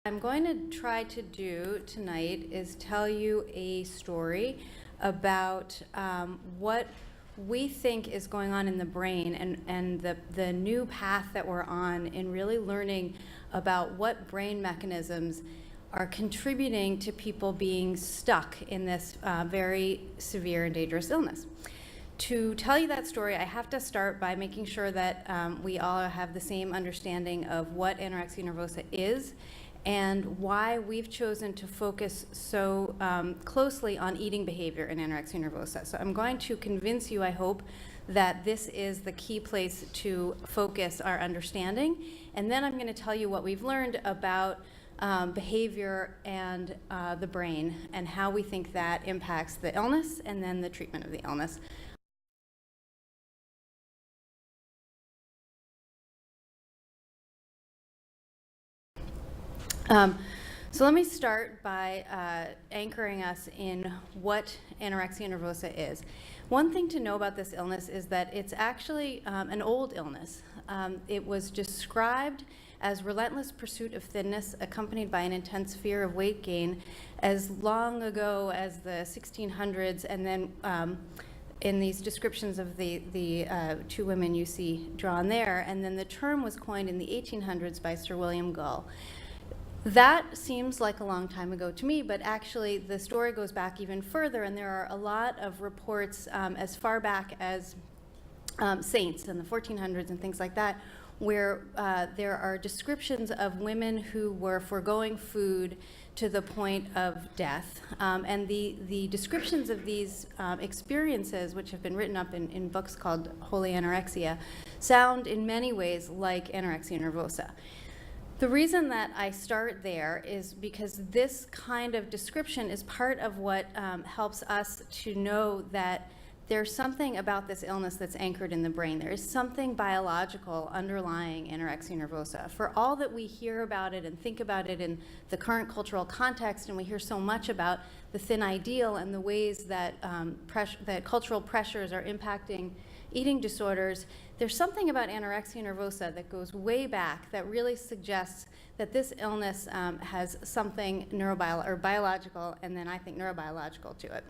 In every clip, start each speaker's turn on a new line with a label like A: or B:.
A: I'm going to try to do tonight is tell you a story about what we think is going on in the brain and the new path that we're on in really learning about what brain mechanisms are contributing to people being stuck in this very severe and dangerous illness. To tell you that story, I have to start by making sure that we all have the same understanding of what anorexia nervosa is and why we've chosen to focus so closely on eating behavior in anorexia nervosa. So I'm going to convince you, I hope, that this is the key place to focus our understanding. And then I'm going to tell you what we've learned about behavior and the brain and how we think that impacts the illness and then the treatment of the illness. So let me start by anchoring us in what anorexia nervosa is. One thing to know about this illness is that it's actually an old illness. It was described as relentless pursuit of thinness accompanied by an intense fear of weight gain as long ago as the 1600s, and then in these descriptions of the two women you see drawn there, and then the term was coined in the 1800s by Sir William Gull. That seems like a long time ago to me, but actually the story goes back even further, and there are a lot of reports as far back as saints in the 1400s and things like that, where there are descriptions of women who were foregoing food to the point of death. And the descriptions of these experiences, which have been written up in books called Holy Anorexia, sound in many ways like anorexia nervosa. The reason that I start there is because this kind of description is part of what helps us to know that there's something about this illness that's anchored in the brain. There is something biological underlying anorexia nervosa. For all that we hear about it and think about it in the current cultural context, and we hear so much about the thin ideal and the ways that, that cultural pressures are impacting eating disorders, there's something about anorexia nervosa that goes way back that really suggests that this illness has something biological, and then I think neurobiological to it.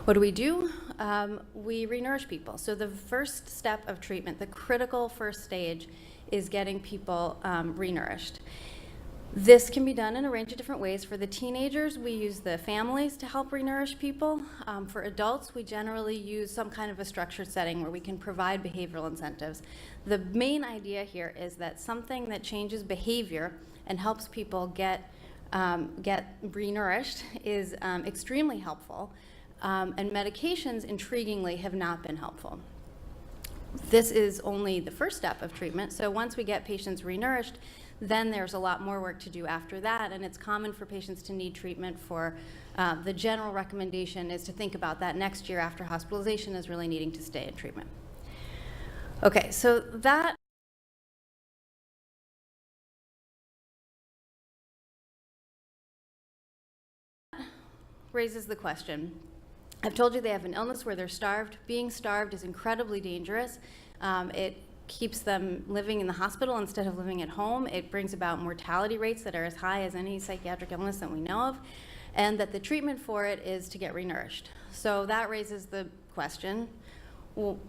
A: What do? We renourish people. So the first step of treatment, the critical first stage, is getting people renourished. This can be done in a range of different ways. For the teenagers, we use the families to help renourish people. For adults, we generally use some kind of a structured setting where we can provide behavioral incentives. The main idea here is that something that changes behavior and helps people get renourished is extremely helpful, and medications, intriguingly, have not been helpful. This is only the first step of treatment, so once we get patients renourished, then there's a lot more work to do after that, and it's common for patients to need treatment for, the general recommendation is to think about that next year after hospitalization as really needing to stay in treatment. Okay, so that raises the question. I've told you they have an illness where they're starved. Being starved is incredibly dangerous. It keeps them living in the hospital instead of living at home. It brings about mortality rates that are as high as any psychiatric illness that we know of, and that the treatment for it is to get renourished. So that raises the question, well,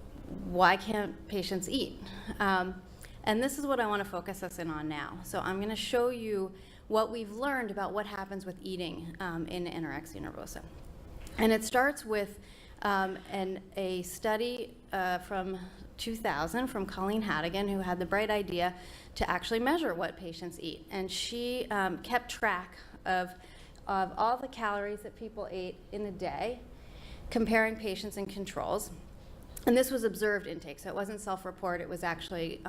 A: why can't patients eat? And this is what I want to focus us in on now. So I'm going to show you what we've learned about what happens with eating in anorexia nervosa. And it starts with a study from 2000 from Colleen Hadigan, who had the bright idea to actually measure what patients eat. And she kept track of all the calories that people ate in a day, comparing patients and controls. And this was observed intake, so it wasn't self-report, it was actually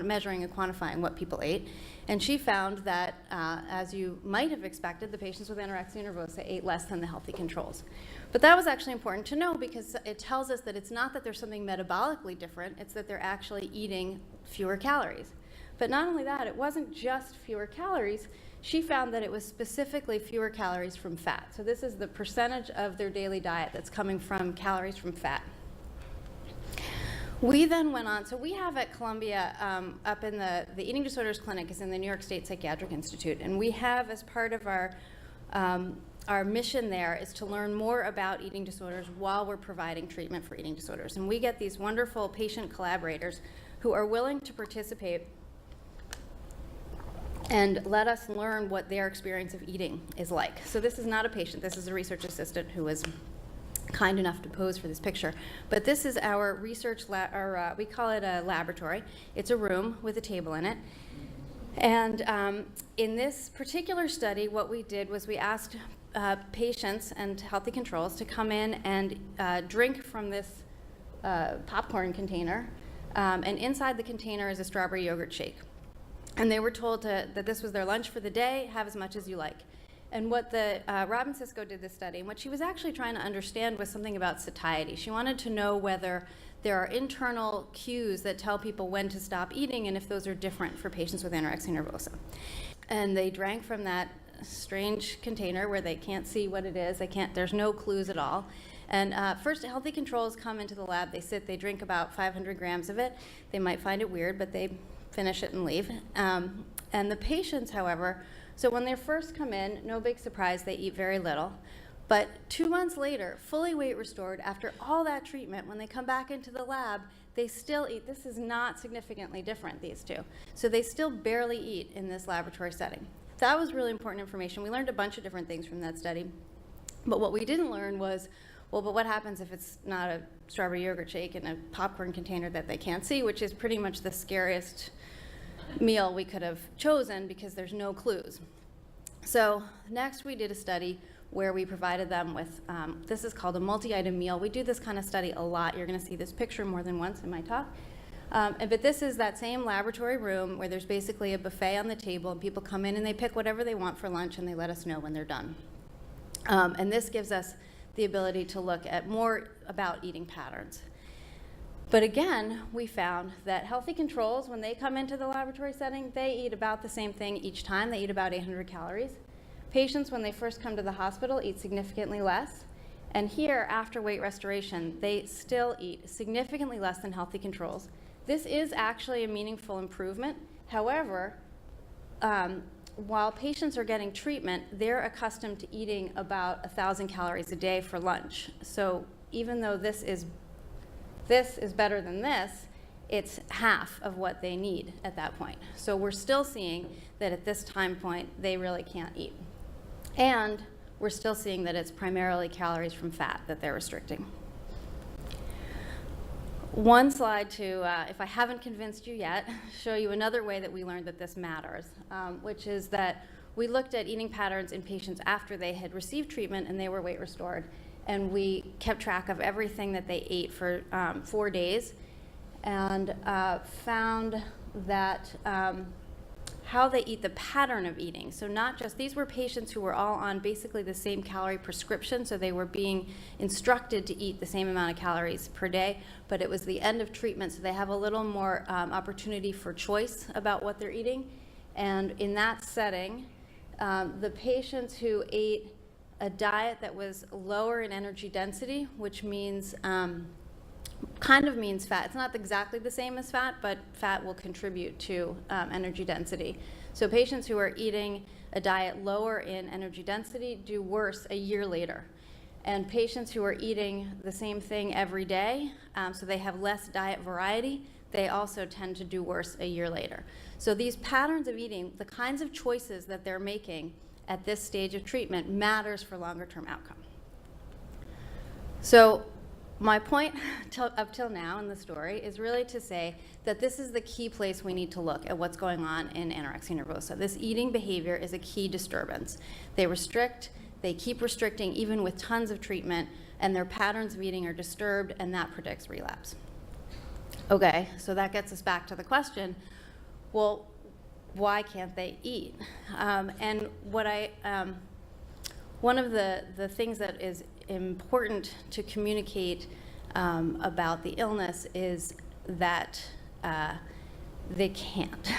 A: measuring and quantifying what people ate. And she found that, as you might have expected, the patients with anorexia nervosa ate less than the healthy controls. But that was actually important to know because it tells us that it's not that there's something metabolically different, it's that they're actually eating fewer calories. But not only that, it wasn't just fewer calories. She found that it was specifically fewer calories from fat. So this is the percentage of their daily diet that's coming from calories from fat. We then went on, so we have at Columbia, up in the Eating Disorders Clinic is in the New York State Psychiatric Institute, and we have, as part of our mission there, is to learn more about eating disorders while we're providing treatment for eating disorders. And we get these wonderful patient collaborators who are willing to participate and let us learn what their experience of eating is like. So this is not a patient, this is a research assistant who was kind enough to pose for this picture. But this is our research, we call it a laboratory. It's a room with a table in it. And in this particular study, what we did was we asked patients and healthy controls to come in and drink from this popcorn container. And inside the container is a strawberry yogurt shake. And they were told that this was their lunch for the day, have as much as you like. And what Robin Sisko did this study, and what she was actually trying to understand was something about satiety. She wanted to know whether there are internal cues that tell people when to stop eating and if those are different for patients with anorexia nervosa. And they drank from that strange container where they can't see what it is. There's no clues at all. And first, healthy controls come into the lab. They sit, they drink about 500 grams of it. They might find it weird, but they finish it and leave. And the patients, however, so when they first come in, no big surprise, they eat very little. But 2 months later, fully weight restored, after all that treatment, when they come back into the lab, they still eat. This is not significantly different, these two. So they still barely eat in this laboratory setting. That was really important information. We learned a bunch of different things from that study. But what we didn't learn was, well, but what happens if it's not a strawberry yogurt shake in a popcorn container that they can't see, which is pretty much the scariest meal we could have chosen because there's no clues. So next we did a study where we provided them with, this is called a multi-item meal. We do this kind of study a lot. You're going to see this picture more than once in my talk. But this is that same laboratory room where there's basically a buffet on the table and people come in and they pick whatever they want for lunch and they let us know when they're done. And this gives us the ability to look at more about eating patterns. But again, we found that healthy controls, when they come into the laboratory setting, they eat about the same thing each time. They eat about 800 calories. Patients, when they first come to the hospital, eat significantly less. And here, after weight restoration, they still eat significantly less than healthy controls. This is actually a meaningful improvement. However, while patients are getting treatment, they're accustomed to eating about 1,000 calories a day for lunch. So even though this is better than this, it's half of what they need at that point. So we're still seeing that at this time point, they really can't eat. And we're still seeing that it's primarily calories from fat that they're restricting. One slide to, if I haven't convinced you yet, show you another way that we learned that this matters, which is that we looked at eating patterns in patients after they had received treatment and they were weight restored. And we kept track of everything that they ate for 4 days and found that how they eat, the pattern of eating. So not just, these were patients who were all on basically the same calorie prescription, so they were being instructed to eat the same amount of calories per day, but it was the end of treatment, so they have a little more opportunity for choice about what they're eating. And in that setting, the patients who ate a diet that was lower in energy density, which means, kind of means fat. It's not exactly the same as fat, but fat will contribute to energy density. So patients who are eating a diet lower in energy density do worse a year later. And patients who are eating the same thing every day, so they have less diet variety, they also tend to do worse a year later. So these patterns of eating, the kinds of choices that they're making at this stage of treatment matters for longer term outcome. So my point up till now in the story is really to say that this is the key place we need to look at what's going on in anorexia nervosa. This eating behavior is a key disturbance. They restrict, they keep restricting even with tons of treatment, and their patterns of eating are disturbed, and that predicts relapse. Okay, so that gets us back to the question, well, why can't they eat? And what one of the things that is important to communicate about the illness is that they can't.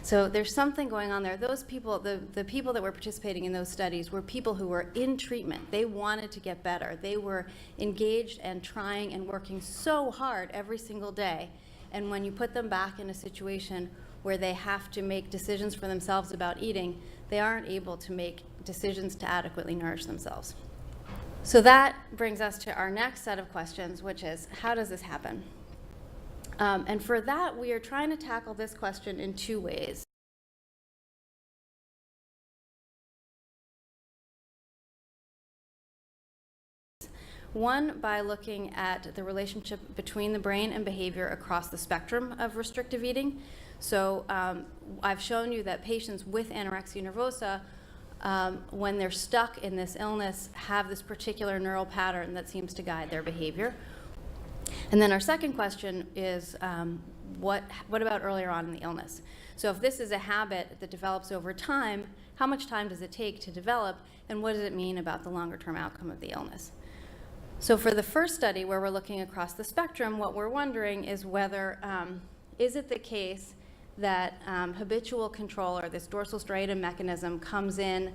A: So there's something going on there. Those people, the people that were participating in those studies were people who were in treatment. They wanted to get better. They were engaged and trying and working so hard every single day. And when you put them back in a situation where they have to make decisions for themselves about eating, they aren't able to make decisions to adequately nourish themselves. So that brings us to our next set of questions, which is, how does this happen? And for that, we are trying to tackle this question in two ways. One, by looking at the relationship between the brain and behavior across the spectrum of restrictive eating. So I've shown you that patients with anorexia nervosa, when they're stuck in this illness, have this particular neural pattern that seems to guide their behavior. And then our second question is, what about earlier on in the illness? So if this is a habit that develops over time, how much time does it take to develop, and what does it mean about the longer-term outcome of the illness? So for the first study, where we're looking across the spectrum, what we're wondering is whether, is it the case that habitual control, or this dorsal striatum mechanism, comes in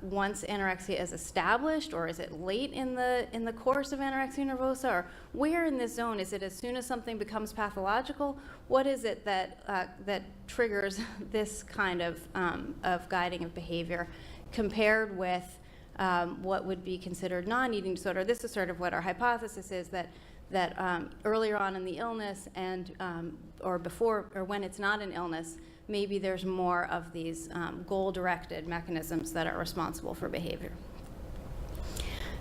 A: once anorexia is established, or is it late in the course of anorexia nervosa, or where in this zone? Is it as soon as something becomes pathological? What is it that triggers this kind of guiding of behavior compared with what would be considered non-eating disorder? This is sort of what our hypothesis is, that earlier on in the illness and or before, or when it's not an illness, maybe there's more of these goal-directed mechanisms that are responsible for behavior.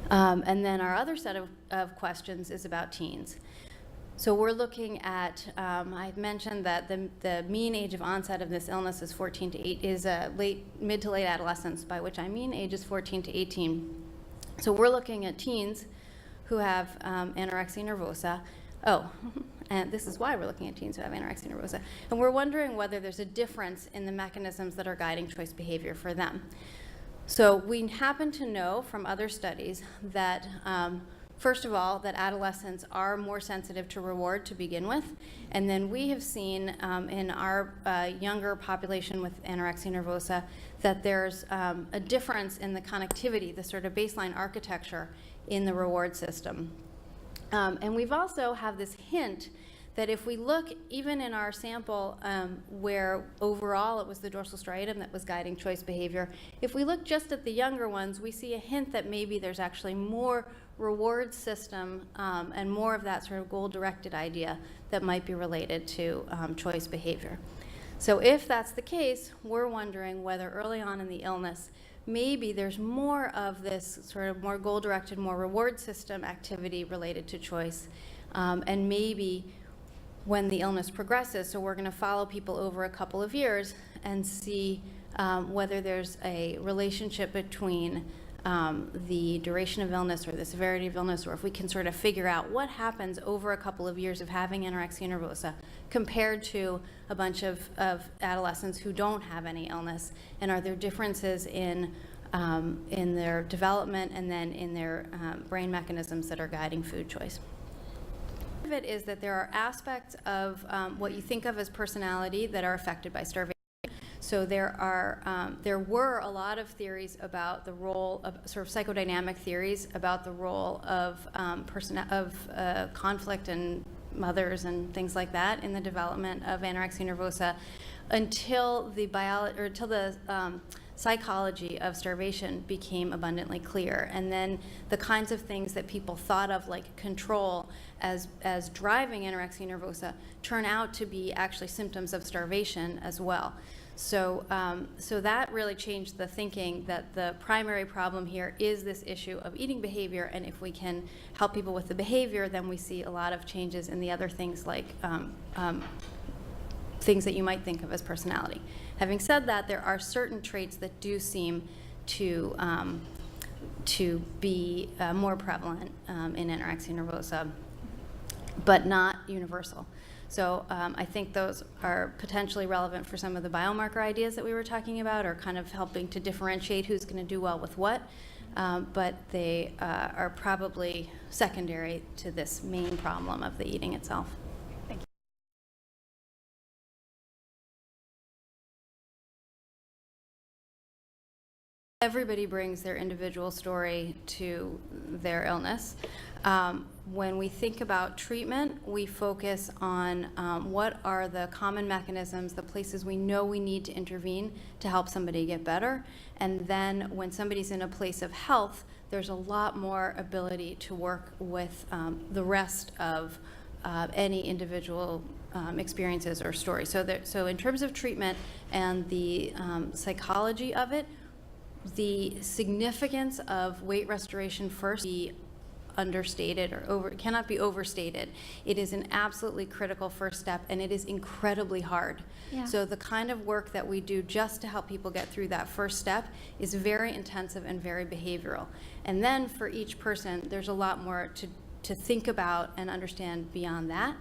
A: And then our other set of questions is about teens. So we're looking at, I mentioned that the mean age of onset of this illness is 14 to 8, is mid to late adolescence, by which I mean ages 14 to 18. So we're looking at teens who have anorexia nervosa. Oh, and this is why we're looking at teens who have anorexia nervosa. And we're wondering whether there's a difference in the mechanisms that are guiding choice behavior for them. So we happen to know from other studies that, first of all, that adolescents are more sensitive to reward to begin with. And then we have seen in our younger population with anorexia nervosa that there's a difference in the connectivity, the sort of baseline architecture in the reward system. And we've also have this hint that if we look, even in our sample where overall it was the dorsal striatum that was guiding choice behavior, if we look just at the younger ones, we see a hint that maybe there's actually more reward system and more of that sort of goal-directed idea that might be related to choice behavior. So if that's the case, we're wondering whether early on in the illness, maybe there's more of this sort of more goal-directed, more reward system activity related to choice. And maybe when the illness progresses, so we're going to follow people over a couple of years and see whether there's a relationship between the duration of illness or the severity of illness, or if we can sort of figure out what happens over a couple of years of having anorexia nervosa compared to a bunch of adolescents who don't have any illness, and are there differences in their development and then in their brain mechanisms that are guiding food choice. Part of it is that there are aspects of what you think of as personality that are affected by starvation. So there were a lot of theories about the role of sort of psychodynamic theories about the role of conflict and mothers and things like that in the development of anorexia nervosa, until the psychology of starvation became abundantly clear. And then the kinds of things that people thought of, like control, as driving anorexia nervosa, turn out to be actually symptoms of starvation as well. So that really changed the thinking that the primary problem here is this issue of eating behavior, and if we can help people with the behavior, then we see a lot of changes in the other things, like things that you might think of as personality. Having said that, there are certain traits that do seem to be more prevalent in anorexia nervosa, but not universal. So I think those are potentially relevant for some of the biomarker ideas that we were talking about, or kind of helping to differentiate who's going to do well with what, but they are probably secondary to this main problem of the eating itself. Everybody brings their individual story to their illness. When we think about treatment, we focus on what are the common mechanisms, the places we know we need to intervene to help somebody get better. And then when somebody's in a place of health, there's a lot more ability to work with the rest of any individual experiences or stories. So in terms of treatment and the psychology of it, the significance of weight restoration first be understated or cannot be overstated. It is an absolutely critical first step, and it is incredibly hard.
B: Yeah.
A: So the kind of work that we do just to help people get through that first step is very intensive and very behavioral. And then for each person, there's a lot more to think about and understand beyond that.